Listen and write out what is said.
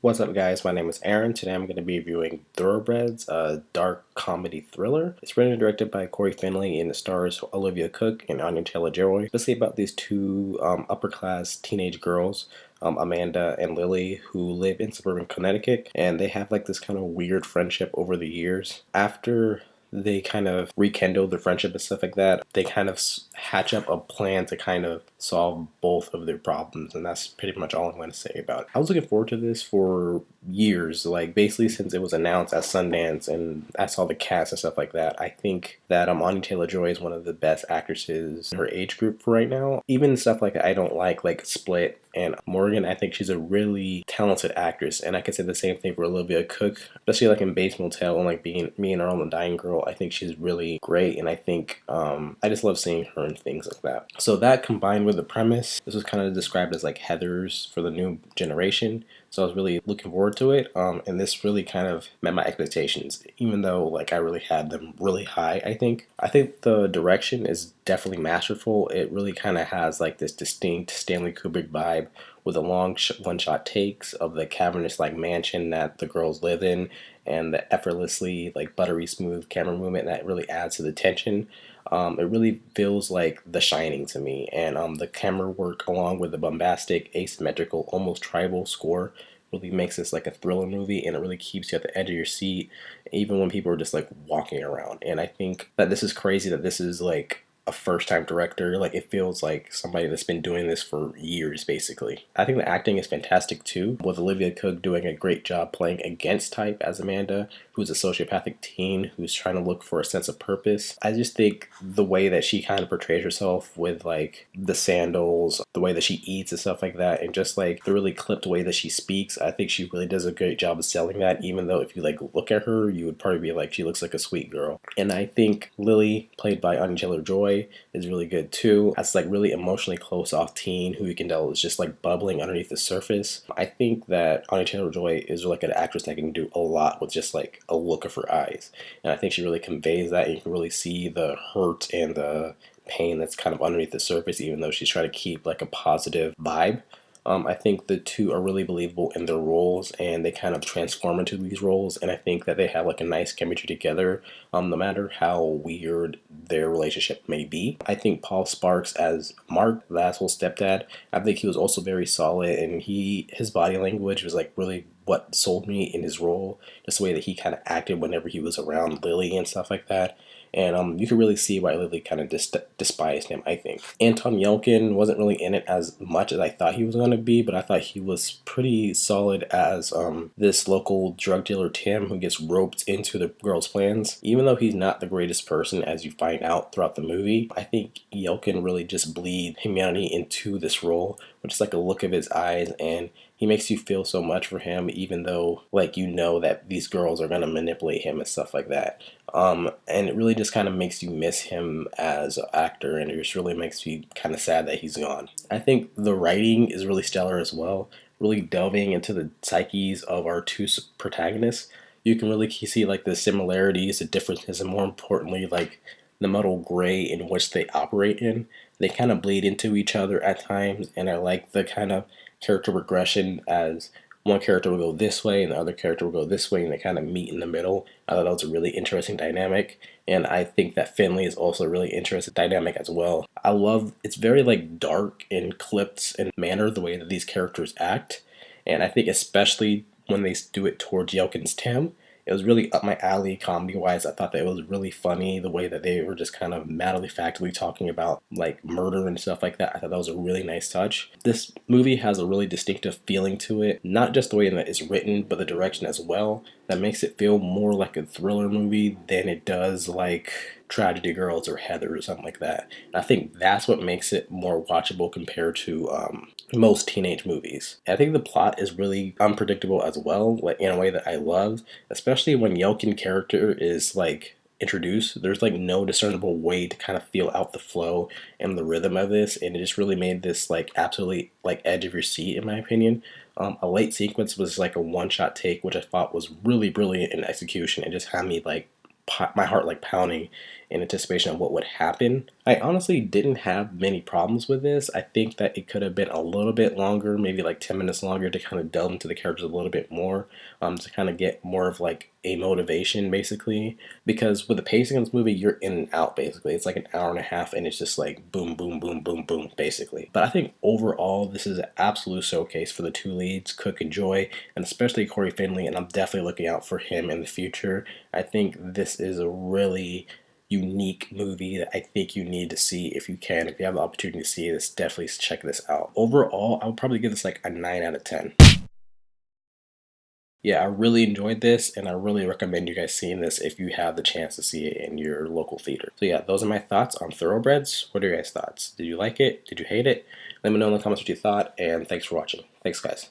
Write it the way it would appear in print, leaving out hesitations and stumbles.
What's up, guys? My name is Aaron. Today I'm going to be reviewing Thoroughbreds, a dark comedy thriller. It's written and directed by Cory Finley and it stars Olivia Cooke and Anya Taylor-Joy. It's basically about these two upper-class teenage girls, Amanda and Lily, who live in suburban Connecticut, and they have like this kind of weird friendship over the years. After they kind of rekindle their friendship and stuff like that, they kind of hatch up a plan to kind of solve both of their problems, and that's pretty much all I'm going to say about it. I was looking forward to this for years, like basically since it was announced at Sundance and I saw the cast and stuff like that. I think that Anya Taylor-Joy is one of the best actresses in her age group for right now. Even stuff like I don't like Split and Morgan, I think she's a really talented actress, and I could say the same thing for Olivia Cooke, especially like in Bates Motel and like being Me and Earl and the Dying Girl. I think she's really great, and I think I just love seeing her in things like that. So that combined with the premise, this was kind of described as like Heathers for the new generation. So I was really looking forward to it, and this really kind of met my expectations, even though like I really had them really high. I think the direction is definitely masterful. It really kind of has like this distinct Stanley Kubrick vibe with the long one-shot takes of the cavernous like mansion that the girls live in, and the effortlessly like buttery smooth camera movement that really adds to the tension. It really feels like The Shining to me, and the camera work along with the bombastic, asymmetrical, almost tribal score really makes this like a thriller movie, and it really keeps you at the edge of your seat even when people are just like walking around. And I think that this is crazy that this is like a first-time director. Like, it feels like somebody that's been doing this for years, basically. I think the acting is fantastic too, with Olivia Cooke doing a great job playing against type as Amanda, who's a sociopathic teen who's trying to look for a sense of purpose. I just think the way that she kind of portrays herself with like the sandals, the way that she eats and stuff like that, and just like the really clipped way that she speaks, I think she really does a great job of selling that, even though if you like look at her, you would probably be like, she looks like a sweet girl. And I think Lily, played by Anya Taylor-Joy, is really good too. That's like really emotionally close off teen who you can tell is just like bubbling underneath the surface. I think that Anya Taylor-Joy is like an actress that can do a lot with just like a look of her eyes, and I think she really conveys that, and you can really see the hurt and the pain that's kind of underneath the surface, even though she's trying to keep like a positive vibe. I think the two are really believable in their roles, and they kind of transform into these roles, and I think that they have like a nice chemistry together, no matter how weird their relationship may be. I think Paul Sparks as Mark, the asshole stepdad, I think he was also very solid, and his body language was like really what sold me in his role, just the way that he kind of acted whenever he was around Lily and stuff like that. And you could really see why Lily kind of despised him, I think. Anton Yelchin wasn't really in it as much as I thought he was going to be, but I thought he was pretty solid as this local drug dealer Tim who gets roped into the girl's plans. Even though he's not the greatest person, as you find out throughout the movie, I think Yelchin really just bleeds humanity into this role, with just like a look of his eyes, and he makes you feel so much for him, even though like you know that these girls are gonna manipulate him and stuff like that. And it really just kind of makes you miss him as an actor, and it just really makes you kind of sad that he's gone. I think the writing is really stellar as well, really delving into the psyches of our two protagonists. You can really see like the similarities, the differences, and more importantly, like the muddle gray in which they operate in. They kind of bleed into each other at times, and I like the kind of character progression as one character will go this way and the other character will go this way, and they kind of meet in the middle. I thought that was a really interesting dynamic, and I think that Finley is also a really interesting dynamic as well. I love, it's very like dark and clipped in manner, the way that these characters act, and I think especially when they do it towards Yelkin's Tim, it was really up my alley comedy-wise. I thought that it was really funny, the way that they were just kind of matter-of-factly talking about like murder and stuff like that. I thought that was a really nice touch. This movie has a really distinctive feeling to it, not just the way that it's written, but the direction as well, that makes it feel more like a thriller movie than it does like Tragedy Girls or Heather or something like that. And I think that's what makes it more watchable compared to most teenage movies. I think the plot is really unpredictable as well, like in a way that I love, especially when Yelkin character is like introduced. There's like no discernible way to kind of feel out the flow and the rhythm of this, and it just really made this like absolutely like edge of your seat, in my opinion. A late sequence was like a one-shot take, which I thought was really brilliant in execution, and just had me like my heart like pounding in anticipation of what would happen. I honestly didn't have many problems with this. I think that it could have been a little bit longer, maybe like 10 minutes longer, to kind of delve into the characters a little bit more, to kind of get more of like a motivation, basically. Because with the pacing of this movie, you're in and out, basically. It's like an hour and a half, and it's just like boom, boom, boom, boom, boom, basically. But I think overall, this is an absolute showcase for the two leads, Cooke and Joy, and especially Cory Finley, and I'm definitely looking out for him in the future. I think this is a really unique movie that I think you need to see if you can. If you have the opportunity to see this, definitely check this out. Overall, I would probably give this like a 9 out of 10. Yeah, I really enjoyed this, and I really recommend you guys seeing this if you have the chance to see it in your local theater. So yeah, those are my thoughts on Thoroughbreds. What are your guys' thoughts? Did you like it? Did you hate it? Let me know in the comments what you thought, and thanks for watching. Thanks, guys.